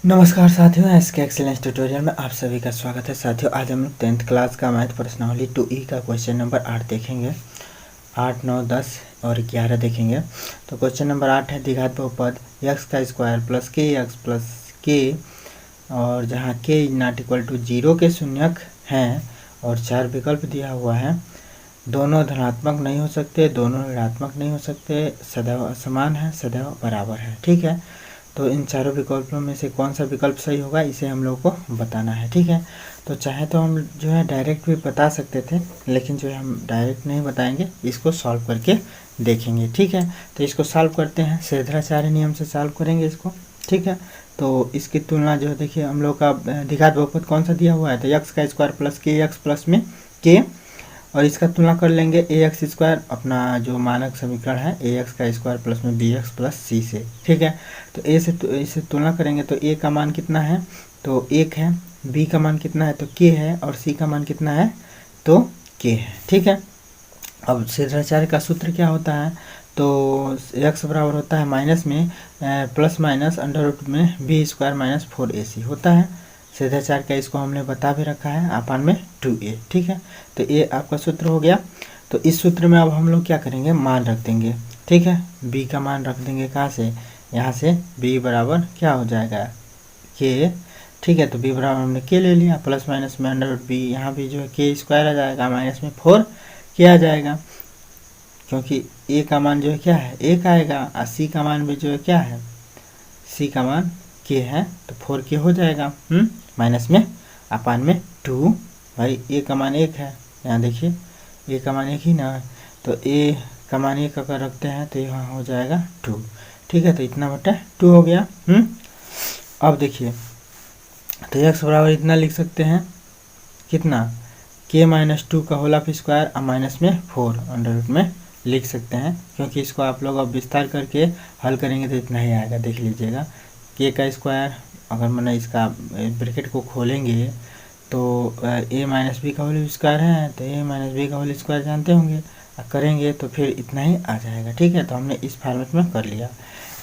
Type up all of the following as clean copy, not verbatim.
नमस्कार साथियों, SK excellence tutorial में आप सभी का स्वागत है। साथियों, आज हम लोग 10th क्लास का मैथ प्रश्नावली 2E का क्वेश्चन नंबर 8 देखेंगे। 8, 9, 10 और 11 देखेंगे। तो क्वेश्चन नंबर 8 है द्विघात बहुपद x का स्क्वायर प्लस के एक्स प्लस के, और जहाँ के नॉट इक्वल टू 0 के शून्यक हैं और 4 विकल्प दिया हुआ है। दोनों धनात्मक नहीं हो सकते, दोनों ऋणात्मक नहीं हो सकते, सदैव समान है, सदैव बराबर है। ठीक है, तो इन चारों विकल्पों में से कौन सा विकल्प सही होगा इसे हम लोग को बताना है। ठीक है, तो चाहे तो हम जो है डायरेक्ट भी बता सकते थे, लेकिन जो है हम डायरेक्ट नहीं बताएंगे, इसको सॉल्व करके देखेंगे। ठीक है, तो इसको सॉल्व करते हैं, श्रेधाचार्य नियम से सॉल्व करेंगे इसको। ठीक है, तो इसकी तुलना जो है देखिए, हम लोग का द्विघात बहुपद कौन सा दिया हुआ है, तो एक्स का स्क्वायर प्लस के एक्स प्लस में के, और इसका तुलना कर लेंगे ए एक्स स्क्वायर, अपना जो मानक समीकरण है ए एक्स का स्क्वायर प्लस में बी एक्स प्लस सी से। ठीक है, तो ए से इसे तुलना करेंगे तो ए का मान कितना है, तो 1 है, बी का मान कितना है तो के है, और सी का मान कितना है तो के है। ठीक है, अब श्रेधाचार्य का सूत्र क्या होता है, तो एक्स बराबर होता है माइनस में प्लस माइनस अंडर रूट में बी स्क्वायर माइनस 4ac होता है। श्रेधाचार्य का इसको हमने बता भी रखा है अपान में 2a। ठीक है, तो ये आपका सूत्र हो गया। तो इस सूत्र में अब हम लोग क्या करेंगे, मान रख देंगे। ठीक है, b का मान रख देंगे कहाँ से, यहाँ से b बराबर क्या हो जाएगा के। ठीक है, तो b बराबर हमने के ले लिया, प्लस माइनस में अंडर रूट बी, यहाँ भी जो है के स्क्वायर आ जाएगा, माइनस में 4 क्या आ जाएगा, क्योंकि ए का मान जो है क्या है 1 आएगा, और सी का मान भी जो है क्या है, सी का मान के है, तो 4 के हो जाएगा। माइनस में अपान में 2, भाई ए का मान 1 है, यहाँ देखिए ए का मान 1 ही ना, तो ए का मान 1 अगर रखते हैं तो यहाँ हो जाएगा 2। ठीक है, तो इतना बटा 2 हो गया। अब देखिए, तो एक्स बराबर इतना लिख सकते हैं, कितना, के माइनस 2 का होल ऑफ स्क्वायर और माइनस में 4 अंडर रूट में लिख सकते हैं, क्योंकि इसको आप लोग अब विस्तार करके हल करेंगे तो इतना ही आएगा। देख लीजिएगा, के का स्क्वायर, अगर मैंने इसका ब्रैकेट को खोलेंगे तो ए माइनस बी का होल स्क्वायर है, तो ए माइनस बी का होल स्क्वायर जानते होंगे, करेंगे तो फिर इतना ही आ जाएगा। ठीक है, तो हमने इस फॉर्मेट में कर लिया।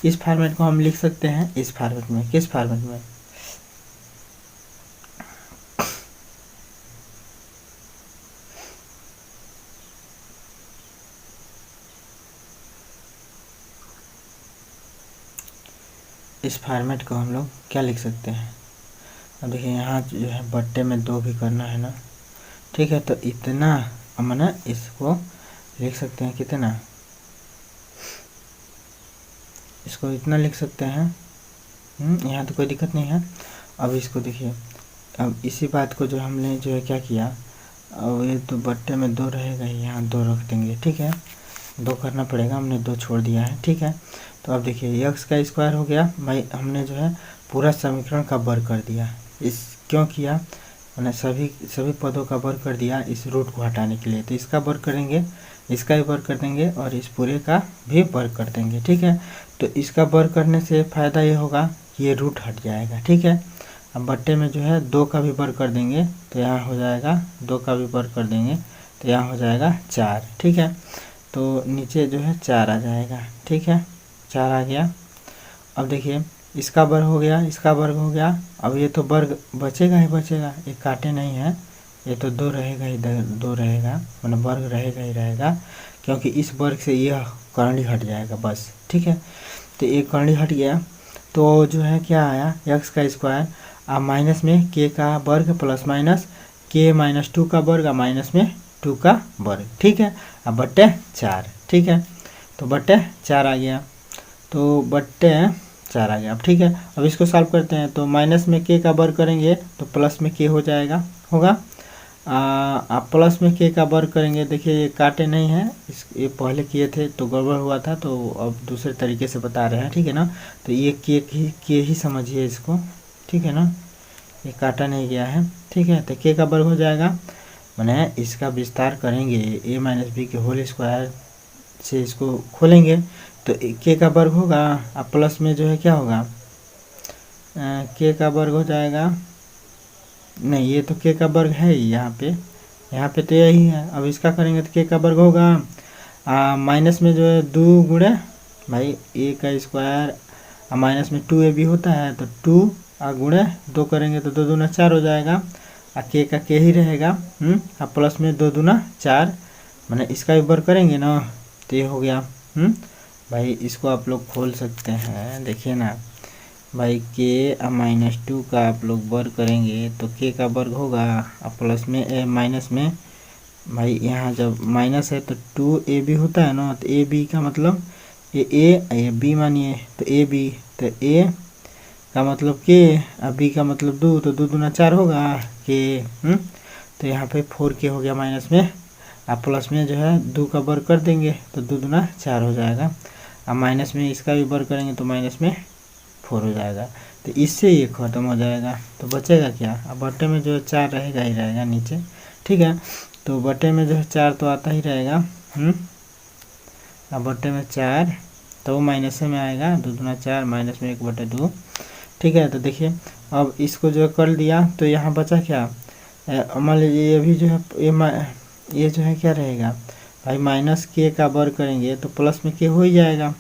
इस फॉर्मेट को हम लिख सकते हैं इस फॉर्मेट में, किस फॉर्मेट में, इस फॉर्मेट को हम लोग क्या लिख सकते हैं। अब देखिए, यहाँ जो है बट्टे में 2 भी करना है ना। ठीक है, तो इतना हमने इसको लिख सकते हैं, कितना, इसको इतना लिख सकते हैं। यहाँ तो कोई दिक्कत नहीं है। अब इसको देखिए, अब इसी बात को जो हमने जो है क्या किया, अब ये तो बट्टे में 2 रहेगा ही, यहाँ 2 रख देंगे। ठीक है, 2 करना पड़ेगा, हमने 2 छोड़ दिया है। ठीक है, तो अब देखिए एक्स का स्क्वायर हो गया, भाई हमने जो है पूरा समीकरण का वर्ग कर दिया। इस क्यों किया, मैंने सभी पदों का वर्ग कर दिया इस रूट को हटाने के लिए। तो इसका वर्ग करेंगे, इसका भी वर्ग कर देंगे, और इस पूरे का भी वर्ग कर देंगे। ठीक है, तो इसका वर्ग करने से फ़ायदा ये होगा कि ये रूट हट जाएगा। ठीक है, अब बट्टे में जो है 2 का भी वर्ग कर देंगे, तो यहाँ हो जाएगा 2 का भी वर्ग कर देंगे, तो यहाँ हो जाएगा 4। ठीक है, तो नीचे जो है 4 आ जाएगा। ठीक है, 4 आ गया। अब देखिए, इसका वर्ग हो गया, इसका वर्ग हो गया, अब ये तो वर्ग बचेगा ही बचेगा, ये काटे नहीं है, ये तो 2 रहेगा ही, 2 रहेगा, मतलब वर्ग रहेगा ही रहेगा, क्योंकि इस वर्ग से यह कर्णी हट जाएगा बस। ठीक है, तो एक कर्णी हट गया, तो जो है क्या आया, एक्स का स्क्वायर, अब माइनस में के का वर्ग प्लस माइनस के माइनस 2 का वर्ग, और माइनस में 2 का वर्ग। ठीक है, अब बट्टे 4। ठीक है, तो बट्टे 4 आ गया, तो बट्टे 4 आ गया। अब ठीक है, अब इसको सॉल्व करते हैं, तो माइनस में के का वर्ग करेंगे तो प्लस में के हो जाएगा, होगा। आप प्लस में के का वर्ग करेंगे, देखिए ये काटे नहीं है, ये पहले किए थे तो गड़बड़ हुआ था, तो अब दूसरे तरीके से बता रहे हैं। ठीक है ना, तो ये के ही समझिए इसको। ठीक है ना, ये काटा नहीं गया है। ठीक है, तो के का वर्ग हो जाएगा, मैंने इसका विस्तार करेंगे ए माइनस बी के होल स्क्वायर से इसको खोलेंगे तो के का वर्ग होगा, अब प्लस में जो है क्या होगा, के का वर्ग हो जाएगा, नहीं ये तो के का वर्ग है ही, यहाँ पे तो यही है। अब इसका करेंगे तो के का वर्ग होगा, माइनस में जो है 2 गुणे भाई ए का स्क्वायर, माइनस में 2ab होता है, तो 2 गुणे 2 करेंगे तो 2 दूना 4 हो जाएगा, के का के ही रहेगा। अब प्लस में 2 दूना 4, मैंने इसका भी वर्ग करेंगे ना तो ये हो गया। भाई इसको आप लोग खोल सकते हैं, देखिए ना भाई के -2 का आप लोग वर्ग करेंगे तो के का वर्ग होगा, अब प्लस में माइनस में भाई यहाँ जब माइनस है तो 2ab होता है ना, तो ab का मतलब ए बी मानिए तो ए बी, तो ए का मतलब के, अब बी का मतलब 2, तो 2 दूना 4 होगा के। तो यहाँ पे 4k हो गया माइनस में, अब प्लस में जो है 2 का वर्ग कर देंगे तो 2 दूना 4 हो जाएगा। अब माइनस में इसका भी वर्ग करेंगे तो माइनस में 4 हो जाएगा, तो इससे ये ख़त्म हो जाएगा। तो बचेगा क्या, अब बट्टे में जो है 4 रहेगा ही रहेगा नीचे, ठीक है। तो बट्टे में जो है 4 तो आता ही रहेगा। अब बट्टे में 4 तो वो माइनस में आएगा, 2 दूना 4 माइनस में 1/2, ठीक है। तो देखिए अब इसको जो कर दिया तो यहाँ बचा क्या, मान लीजिए ये भी जो है ये जो है क्या रहेगा भाई, माइनस के का वर्ग करेंगे तो प्लस में के हो ही जाएगा,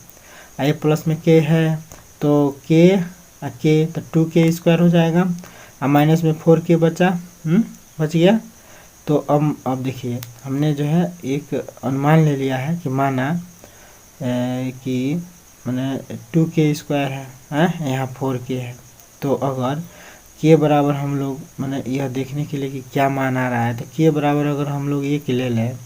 ये प्लस में के है तो के तो 2k² हो जाएगा। अब माइनस में 4k बचा, बच गया। तो अब देखिए हमने जो है एक अनुमान ले लिया है कि माना कि मैंने 2k² है, यहाँ 4k है। तो अगर के बराबर हम लोग मैंने यह देखने के लिए कि क्या मान आ रहा है, तो के बराबर अगर हम लोग 1 ले लें,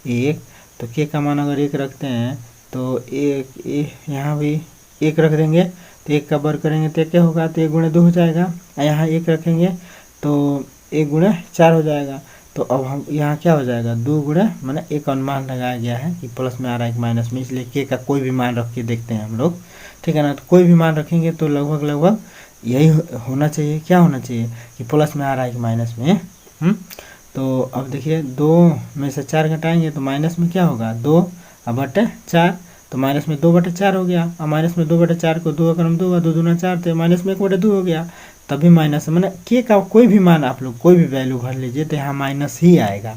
1, तो के का मान अगर 1 रखते हैं तो यहाँ भी 1 रख देंगे, तो 1 का वर्ग करेंगे तो क्या होगा, तो 1 गुणे 2 हो जाएगा। यहाँ 1 रखेंगे तो 1 गुणे 4 हो जाएगा। तो अब हम यहाँ क्या हो जाएगा, 2 गुणे मैंने एक अनुमान लगाया गया है कि प्लस में आ रहा है कि माइनस में, इसलिए के का कोई भी मान रख के देखते हैं हम लोग, ठीक है ना। तो कोई भी मान रखेंगे तो लगभग यही होना चाहिए, क्या होना चाहिए कि प्लस में आ रहा है कि माइनस में। तो अब देखिए 2 में से 4 घटाएंगे तो माइनस में क्या होगा, 2/4, तो माइनस में 2/4 हो गया। अब माइनस में 2/4 को 2 अगर हम 2 दूना 4, तो माइनस में 1/2 हो गया, तभी माइनस मैंने के का कोई भी मान आप लोग कोई भी वैल्यू भर लीजिए तो यहाँ माइनस ही आएगा,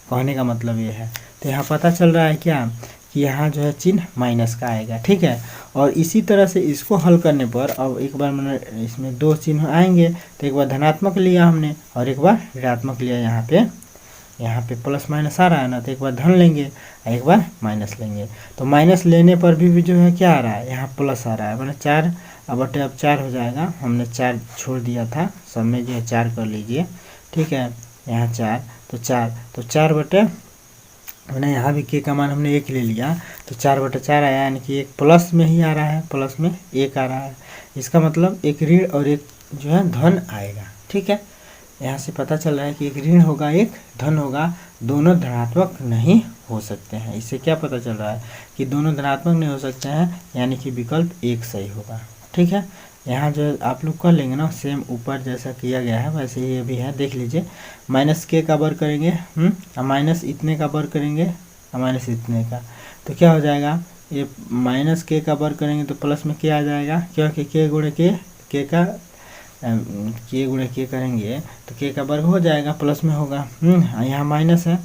कहने का मतलब ये है। तो यहाँ पता चल रहा है क्या कि यहाँ जो है चिन्ह माइनस का आएगा, ठीक है। और इसी तरह से इसको हल करने पर अब एक बार मैंने इसमें 2 चिन्ह आएंगे, तो एक बार धनात्मक लिया हमने और एक बार ऋणात्मक लिया। यहाँ पे प्लस माइनस आ रहा है ना, तो एक बार धन लेंगे और एक बार माइनस लेंगे। तो माइनस लेने पर भी जो है क्या आ रहा है, यहाँ प्लस आ रहा है, मैंने 4 अब 4 हो जाएगा। हमने 4 छोड़ दिया था, सब में जो है 4 कर लीजिए, ठीक है। यहाँ 4 तो 4 बटे मैंने यहाँ भी के का मान हमने 1 ले लिया, तो 4/4 आया, यानी कि 1 प्लस में ही आ रहा है, प्लस में 1 आ रहा है। इसका मतलब एक ऋण और एक जो है धन आएगा, ठीक है। यहाँ से पता चल रहा है कि एक ऋण होगा एक धन होगा, दोनों धनात्मक नहीं हो सकते हैं। इससे क्या पता चल रहा है कि दोनों धनात्मक नहीं हो सकते हैं, यानी कि विकल्प 1 सही होगा, ठीक है। यहाँ जो आप लोग कर लेंगे ना, सेम ऊपर जैसा किया गया है वैसे ही ये भी है, देख लीजिए। माइनस के का वर्ग करेंगे, माइनस इतने का वर्ग करेंगे, माइनस इतने का, तो क्या हो जाएगा, ये माइनस के का वर्ग करेंगे तो प्लस में के आ जाएगा, क्योंकि के गुणे के का के गुणे के करेंगे तो के का वर्ग हो जाएगा, प्लस में होगा। यहाँ माइनस है,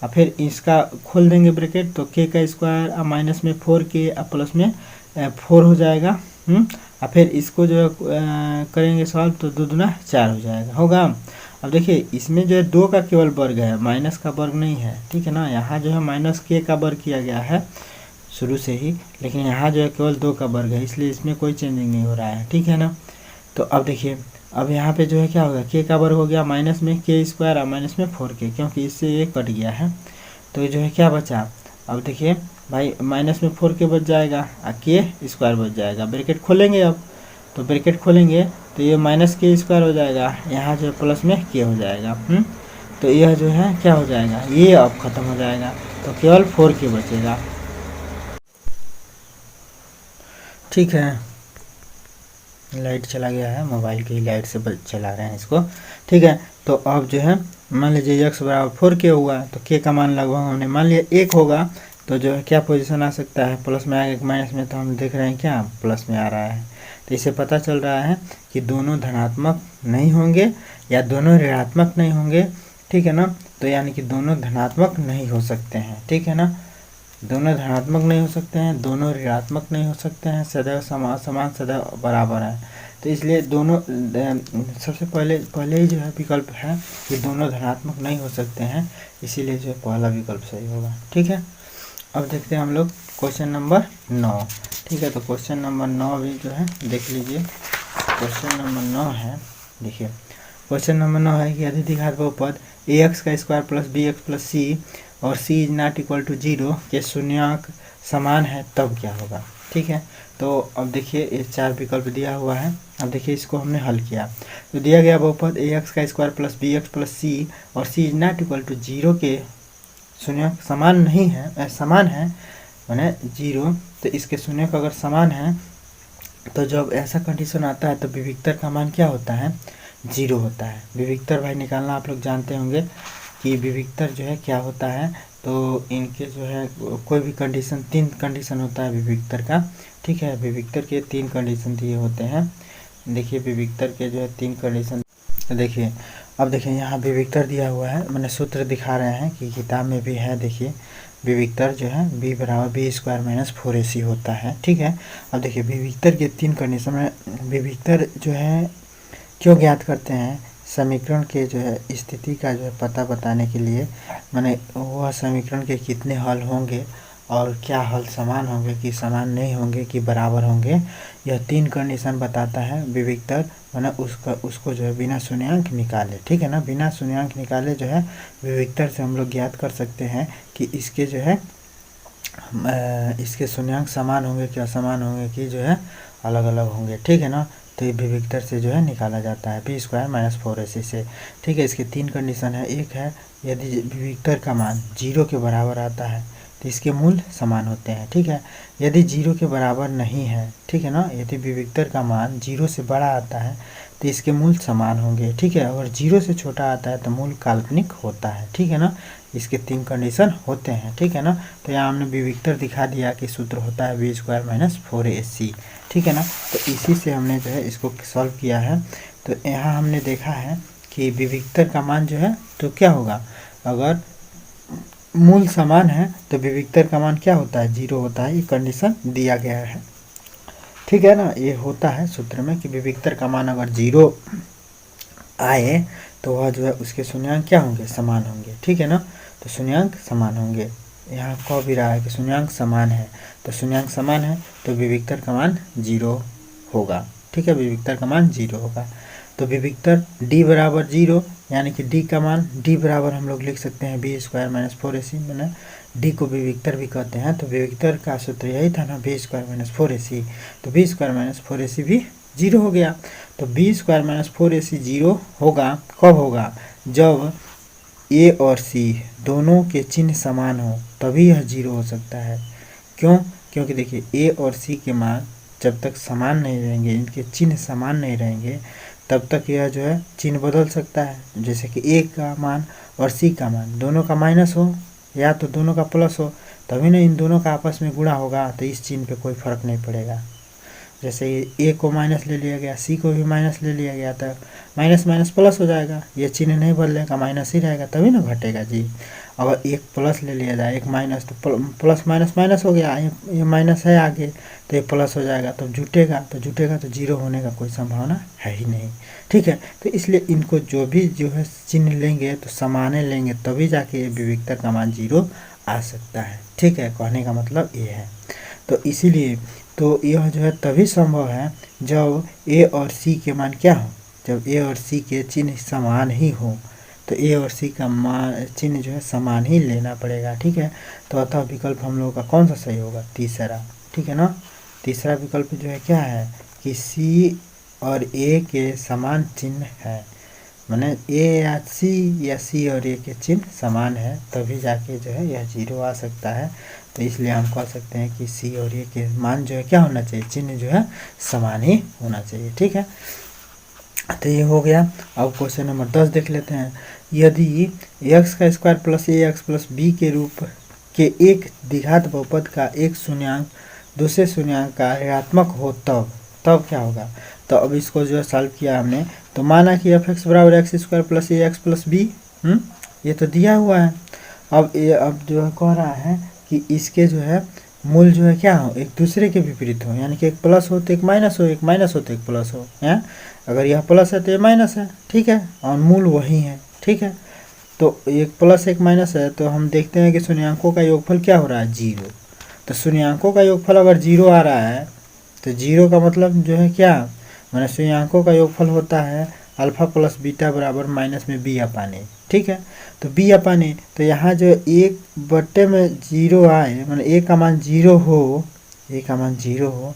और फिर इसका खोल देंगे ब्रैकेट, तो के का स्क्वायर अब माइनस में 4k अब प्लस में 4 हो जाएगा। और फिर इसको जो है करेंगे सॉल्व तो 2 दूना 4 हो जाएगा, होगा। अब देखिए इसमें जो है 2 का केवल वर्ग है, माइनस का वर्ग नहीं है, ठीक है ना। यहाँ जो है माइनस के का वर्ग किया गया है शुरू से ही, लेकिन यहाँ जो है केवल 2 का वर्ग है, इसलिए इसमें कोई चेंजिंग नहीं हो रहा है, ठीक है ना। तो अब देखिए अब यहाँ पे जो है क्या होगा, के का वर्ग हो गया माइनस में के स्क्वायर और माइनस में 4k, क्योंकि इससे ये कट गया है। तो जो है क्या बचा, अब देखिए भाई माइनस में 4k बच जाएगा और के स्क्वायर बच जाएगा, ब्रैकेट खोलेंगे। अब तो ब्रैकेट खोलेंगे तो ये माइनस के स्क्वायर हो जाएगा, यहाँ जो है प्लस में के हो जाएगा। तो यह जो है क्या हो जाएगा, ये अब ख़त्म हो जाएगा, तो केवल 4k बचेगा, ठीक है। लाइट चला गया है, मोबाइल की लाइट से चला रहे हैं इसको, ठीक है। तो अब जो है मान लीजिए x बराबर 4k हुआ, तो k का मान लगभग हमने मान लिया 1 होगा, तो जो है क्या पोजीशन आ सकता है, प्लस में आएगा, माइनस में, तो हम देख रहे हैं क्या प्लस में आ रहा है। तो इससे पता चल रहा है कि दोनों धनात्मक नहीं होंगे या दोनों ऋणात्मक नहीं होंगे, ठीक है ना। तो यानी कि दोनों धनात्मक नहीं हो सकते हैं, ठीक है ना, दोनों धनात्मक नहीं हो सकते हैं, दोनों ऋणात्मक नहीं हो सकते हैं, सदैव समान सदैव बराबर है, तो इसलिए दोनों सबसे पहले ही जो है विकल्प है कि दोनों धनात्मक नहीं हो सकते हैं, इसीलिए जो पहला विकल्प सही होगा। ठीक है, अब देखते हैं हम लोग क्वेश्चन नंबर 9। ठीक है, तो क्वेश्चन नंबर 9 भी जो है देख लीजिए। क्वेश्चन नंबर 9 है, देखिए क्वेश्चन नंबर 9 है कि यदि द्विघात बहुपद ax का square plus bx plus c और c is not equal to 0 के शून्याङ्क समान है तब क्या होगा। ठीक है, तो अब देखिए ये 4 विकल्प दिया हुआ है। अब देखिए इसको हमने हल किया, तो दिया गया बहुपद ax का square plus bx plus c और c is not equal to 0 के शून्याङ्क समान नहीं है, समान है माने 0, तो इसके शून्याङ्क अगर समान है तो जब ऐसा कंडीशन आता है तो विविक्तर का मान क्या होता है, 0 होता है। विविक्तर भाई निकालना आप लोग जानते होंगे कि विविक्तर जो है क्या होता है, तो इनके जो है कोई भी कंडीशन 3 कंडीशन होता है विविक्तर का। ठीक है, विविक्तर के 3 कंडीशन दिए होते हैं। देखिए विविक्तर के जो है 3 कंडीशन देखिए। अब देखिए यहाँ विविक्तर दिया हुआ है, मैंने सूत्र दिखा रहे हैं कि किताब में भी है। देखिए विविक्तर जो है b बराबर बी स्क्वायर माइनस 4ac होता है। ठीक है, अब देखिए विविक्तर के 3 कंडीशन में विविक्तर जो है क्यों ज्ञात करते हैं, समीकरण के जो है स्थिति का जो है पता बताने के लिए, माने वह समीकरण के कितने हल होंगे और क्या हल समान होंगे कि समान नहीं होंगे कि बराबर होंगे, यह 3 कंडीशन बताता है विविक्तर। माने उसको जो है बिना शून्याङ्क निकाले, ठीक है ना, बिना शून्याङ्क निकाले जो है विविक्तर से हम लोग ज्ञात कर सकते हैं कि इसके जो है इसके शून्याङ्क समान होंगे कि असमान होंगे कि जो है अलग अलग होंगे। ठीक है ना, तो ये विविक्तर से जो है निकाला जाता है बी स्क्वायर माइनस 4ac से। ठीक है, इसके 3 कंडीशन है। एक है यदि विविक्तर का मान 0 के बराबर आता है तो इसके मूल समान होते हैं। ठीक है, यदि 0 के बराबर नहीं है, ठीक है ना, यदि विविक्तर का मान 0 से बड़ा आता है तो इसके मूल समान होंगे। ठीक है, अगर 0 से छोटा आता है तो मूल काल्पनिक होता है। ठीक है ना, इसके 3 कंडीशन होते हैं। ठीक है ना, तो यहाँ हमने विविक्तर दिखा दिया कि सूत्र होता है बी स्क्वायर माइनस 4ac। ठीक है ना, तो इसी से हमने जो है इसको सॉल्व किया है। तो यहाँ हमने देखा है कि विविक्तर का मान जो है तो क्या होगा, अगर मूल समान है तो विविक्तर का मान क्या होता है, 0 होता है। ये कंडीशन दिया गया है। ठीक है ना, ये होता है सूत्र में कि विविक्तर का मान अगर 0 आए तो वह जो है उसके शून्याङ्क क्या होंगे, समान होंगे। ठीक है ना, तो शून्याङ्क समान होंगे। यहाँ कह भी रहा है कि शून्याङ्क समान है, तो शून्याङ्क समान है तो विविक्तर का मान 0 होगा। ठीक है, विविक्तर का मान 0 होगा। तो विविक्तर d बराबर 0, यानी कि d का मान d बराबर हम लोग लिख सकते हैं बी स्क्वायर माइनस 4ac, मैंने d को विविक्तर भी कहते हैं। तो विविक्तर का सूत्र यही था ना, बी स्क्वायर माइनस 4ac, तो बी स्क्वायर माइनस 4ac भी 0 हो गया। तो बी स्क्वायर माइनस 4ac 0 होगा, कब होगा, जब a और c दोनों के चिन्ह समान हो, तभी यह 0 हो सकता है। क्यों, क्योंकि देखिए a और c के मान जब तक समान नहीं रहेंगे, इनके चिन्ह समान नहीं रहेंगे, तब तक यह जो है चिन्ह बदल सकता है। जैसे कि a का मान और c का मान दोनों का माइनस हो या तो दोनों का प्लस हो, तभी ना इन दोनों का आपस में गुणा होगा, तो इस चिन्ह पे कोई फर्क नहीं पड़ेगा। जैसे a को माइनस ले लिया गया, c को भी माइनस ले लिया गया, तो माइनस माइनस प्लस हो जाएगा, ये चिन्ह नहीं बदलेगा, माइनस ही रहेगा, तभी ना घटेगा जी। अगर एक प्लस ले लिया जाए, एक माइनस, तो प्लस माइनस माइनस हो गया, ये माइनस है आगे तो ये प्लस हो जाएगा, तो जुटेगा, तो 0 होने का कोई संभावना है ही नहीं। ठीक है, तो इसलिए इनको जो भी जो है चिन्ह लेंगे तो समाने लेंगे, तभी जाके ये विविक्तर का मान 0 आ सकता है। ठीक है, कहने का मतलब ये है। तो इसीलिए तो यह जो है तभी संभव है जब a और c के मान क्या हो, जब a और c के चिन्ह समान ही हो, तो a और c का मान चिन्ह जो है समान ही लेना पड़ेगा। ठीक है, तो अतः विकल्प हम लोगों का कौन सा सही होगा, तीसरा। ठीक है ना, तीसरा विकल्प जो है क्या है कि c और a के समान चिन्ह है, माने a या c और a के चिन्ह समान है, तभी जाके जो है यह 0 आ सकता है। तो इसलिए हम कह सकते हैं कि c और a के मान जो है क्या होना चाहिए, चिन्ह जो है समान ही होना चाहिए। ठीक है, तो ये हो गया। अब क्वेश्चन नंबर 10 देख लेते हैं। यदि x का square plus ax plus b के रूप के एक द्विघात बहुपद का एक शून्याङ्क दूसरे शून्याङ्क का ऋणात्मक हो तब क्या होगा। तो अब इसको जो है सॉल्व किया हमने, तो माना कि f(x) बराबर x square plus ax plus b, ये तो दिया हुआ है। अब जो है कह रहा है कि इसके जो है मूल जो है क्या हो, एक दूसरे के विपरीत हो, यानी कि एक प्लस हो तो एक माइनस हो, एक माइनस हो तो एक प्लस हो। है अगर यह प्लस है तो ये माइनस है, ठीक है, और मूल वही है, ठीक है। तो एक प्लस एक माइनस है, तो हम देखते हैं कि शून्यांकों का योगफल क्या हो रहा है, जीरो। तो शून्यांकों का योगफल अगर जीरो आ रहा है तो जीरो का मतलब जो है क्या, मैंने शून्यांकों का योगफल होता है अल्फा प्लस बीटा बराबर माइनस में बी अपान ए, ठीक है। तो बी अपान ए, तो यहाँ जो एक बट्टे में जीरो आए, मैंने ए का मान जीरो हो, ए का मान जीरो हो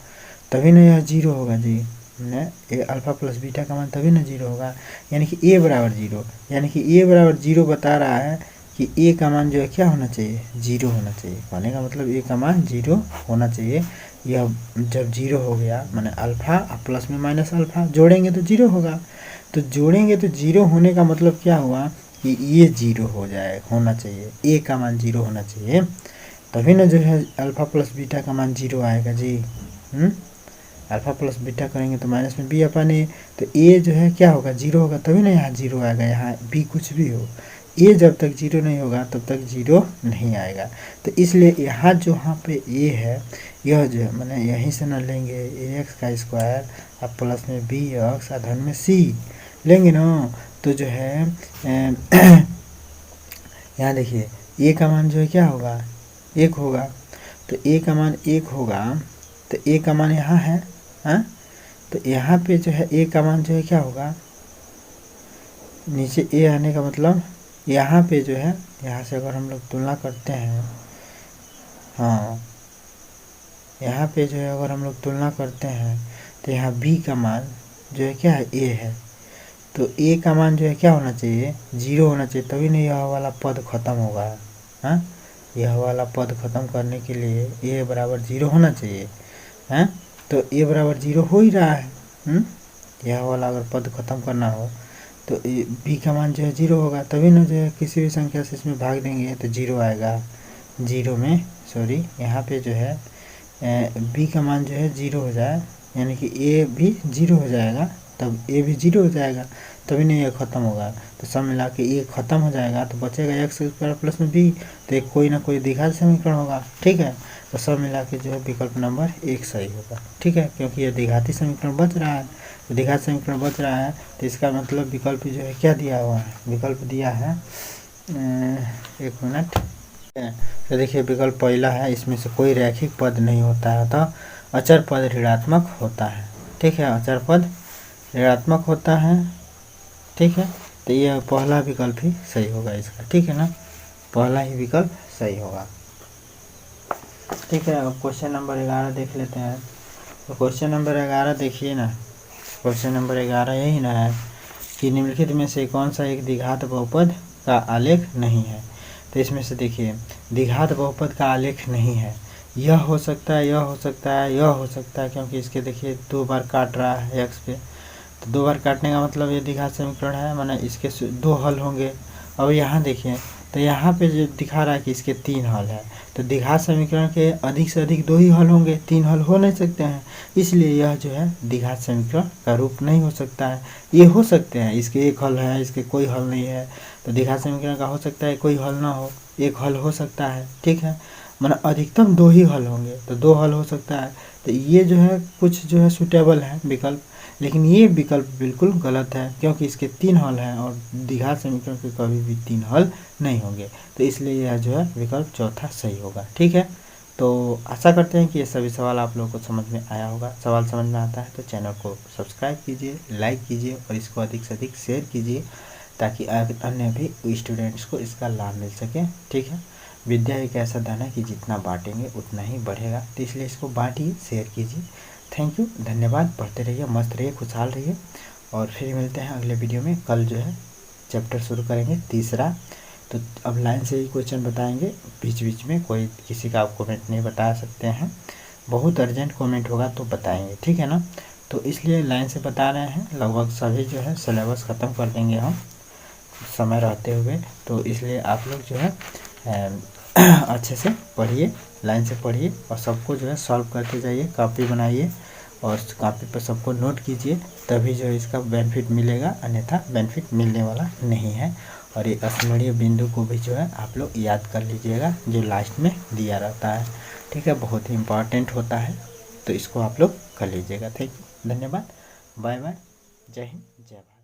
तभी ना यह जीरो होगा जी, ने ए अल्फा प्लस बीटा का मान तभी ना जीरो होगा, यानी कि ए बराबर जीरो, यानी कि ए बराबर जीरो बता रहा है कि ए का मान जो है क्या होना चाहिए, जीरो होना चाहिए। कहने का मतलब ए का मान जीरो होना चाहिए। यह जब जीरो हो गया, माने अल्फा प्लस में माइनस अल्फा जोड़ेंगे तो जीरो होगा, तो जोड़ेंगे तो जीरो होने का मतलब क्या हुआ कि ये जीरो हो जाए, होना चाहिए, ए का मान जीरो होना चाहिए, तभी ना जो है अल्फा प्लस बीटा का मान जीरो आएगा जी। अल्फा प्लस बीटा करेंगे तो माइनस में बी अपन ए, तो ए जो है क्या होगा, जीरो होगा, तभी ना यहाँ जीरो आएगा, यहाँ बी कुछ भी हो, ए जब तक जीरो नहीं होगा तब तक जीरो नहीं आएगा। तो इसलिए यहाँ जो यहाँ पे ए है, यह जो है मैंने यहीं से ना लेंगे ए एक्स का स्क्वायर अब प्लस में बी एक्स धन में सी लेंगे ना, तो जो है यहाँ देखिए ए का मान जो है क्या होगा, एक होगा, तो ए का मान एक होगा, तो ए का मान यहाँ है, हाँ, तो यहाँ पे जो है ए का मान जो है क्या होगा, नीचे ए आने का मतलब यहाँ पे जो है, यहाँ से अगर हम लोग तुलना करते हैं, हाँ यहाँ पे जो है अगर हम लोग तुलना करते हैं तो यहाँ बी का मान जो है क्या है, ए है, तो ए का मान जो है क्या होना चाहिए, जीरो होना चाहिए, तभी नहीं यह वाला पद खत्म होगा। हाँ, यह वाला पद खत्म करने के लिए ए बराबर जीरो होना चाहिए, हैं, तो ए बराबर जीरो हो ही रहा है। यह वाला अगर पद खत्म करना हो तो बी का मान जो है जीरो होगा, तभी ना जो है किसी भी संख्या से इसमें भाग देंगे तो जीरो आएगा, जीरो में सॉरी यहाँ पे जो है बी का मान जो है जीरो हो जाए, यानी कि ए भी जीरो हो जाएगा, तब ए भी जीरो हो जाएगा, तभी नहीं ये ख़त्म होगा। तो सब मिला के ए ख़त्म हो जाएगा तो बचेगा एक्स स्क्वायर प्लस में बी, तो एक कोई ना कोई द्विघात समीकरण होगा, ठीक है। तो सब मिला के जो है विकल्प नंबर एक सही होगा, ठीक है, क्योंकि ये द्विघाती समीकरण बच रहा है, तो द्विघात समीकरण बच रहा है तो इसका मतलब विकल्प जो है क्या दिया हुआ है, विकल्प दिया है एक मिनट, तो देखिए विकल्प पहला है, इसमें से कोई रैखिक पद नहीं होता है, तो अचर पद ऋणात्मक होता है, ठीक है, अचर पद ऋणात्मक होता है, ठीक है, तो ये पहला विकल्प ही सही होगा इसका, ठीक है ना, पहला ही विकल्प सही होगा, ठीक है। अब क्वेश्चन नंबर 11 देख लेते हैं। तो क्वेश्चन नंबर 11 देखिए ना, क्वेश्चन नंबर 11 यही ना है कि निम्नलिखित में से कौन सा एक द्विघात बहुपद का आलेख नहीं है। तो इसमें से देखिए द्विघात बहुपद का आलेख नहीं है, यह हो सकता है, यह हो सकता है, यह हो सकता है, क्योंकि इसके देखिए दो बार काट रहा है एक्स पे, तो दो बार काटने का मतलब ये द्विघात समीकरण है, माने इसके दो हल होंगे। और यहाँ देखिए तो यहाँ पे जो दिखा रहा है कि इसके तीन हल है, तो द्विघात समीकरण के अधिक से अधिक दो ही हल होंगे, तीन हल हो नहीं सकते हैं, इसलिए यह जो है द्विघात समीकरण का रूप नहीं हो सकता है। ये हो सकते हैं, इसके एक हल है, इसके कोई हल नहीं है, तो द्विघात समीकरण का हो सकता है कोई हल ना हो, एक हल हो सकता है, ठीक है, माना अधिकतम दो ही हल होंगे, तो दो हल हो सकता है। तो ये जो है कुछ जो है सुटेबल है विकल्प, लेकिन ये विकल्प बिल्कुल गलत है, क्योंकि इसके तीन हल हैं और द्विघात समीकरण के कभी भी तीन हल नहीं होंगे, तो इसलिए यह जो है विकल्प चौथा सही होगा, ठीक है। तो आशा करते हैं कि ये सभी सवाल आप लोगों को समझ में आया होगा। सवाल समझ में आता है तो चैनल को सब्सक्राइब कीजिए, लाइक कीजिए और इसको अधिक से अधिक शेयर कीजिए, ताकि अन्य भी स्टूडेंट्स को इसका लाभ मिल सके, ठीक है। विद्या एक ऐसा धन है कि जितना बांटेंगे उतना ही बढ़ेगा, तो इसलिए इसको बांटिए, शेयर कीजिए। थैंक यू, धन्यवाद, पढ़ते रहिए, मस्त रहिए, खुशहाल रहिए, और फिर मिलते हैं अगले वीडियो में। कल जो है चैप्टर शुरू करेंगे तीसरा, तो अब लाइन से ही क्वेश्चन बताएंगे, बीच बीच में कोई किसी का आप कमेंट नहीं बता सकते हैं, बहुत अर्जेंट कमेंट होगा तो बताएंगे, ठीक है ना। तो इसलिए लाइन से बता रहे हैं, लगभग सभी जो है सिलेबस ख़त्म कर देंगे हम समय रहते हुए, तो इसलिए आप लोग जो है अच्छे से पढ़िए, लाइन से पढ़िए, और सबको जो है सॉल्व करते जाइए, कॉपी बनाइए और कॉपी पर सबको नोट कीजिए, तभी जो है इसका बेनिफिट मिलेगा, अन्यथा बेनिफिट मिलने वाला नहीं है। और ये स्मरणीय बिंदु को भी जो है आप लोग याद कर लीजिएगा, जो लास्ट में दिया रहता है, ठीक है, बहुत ही इम्पॉर्टेंट होता है, तो इसको आप लोग कर लीजिएगा। थैंक यू, धन्यवाद, बाय बाय, जय हिंद, जय भारत।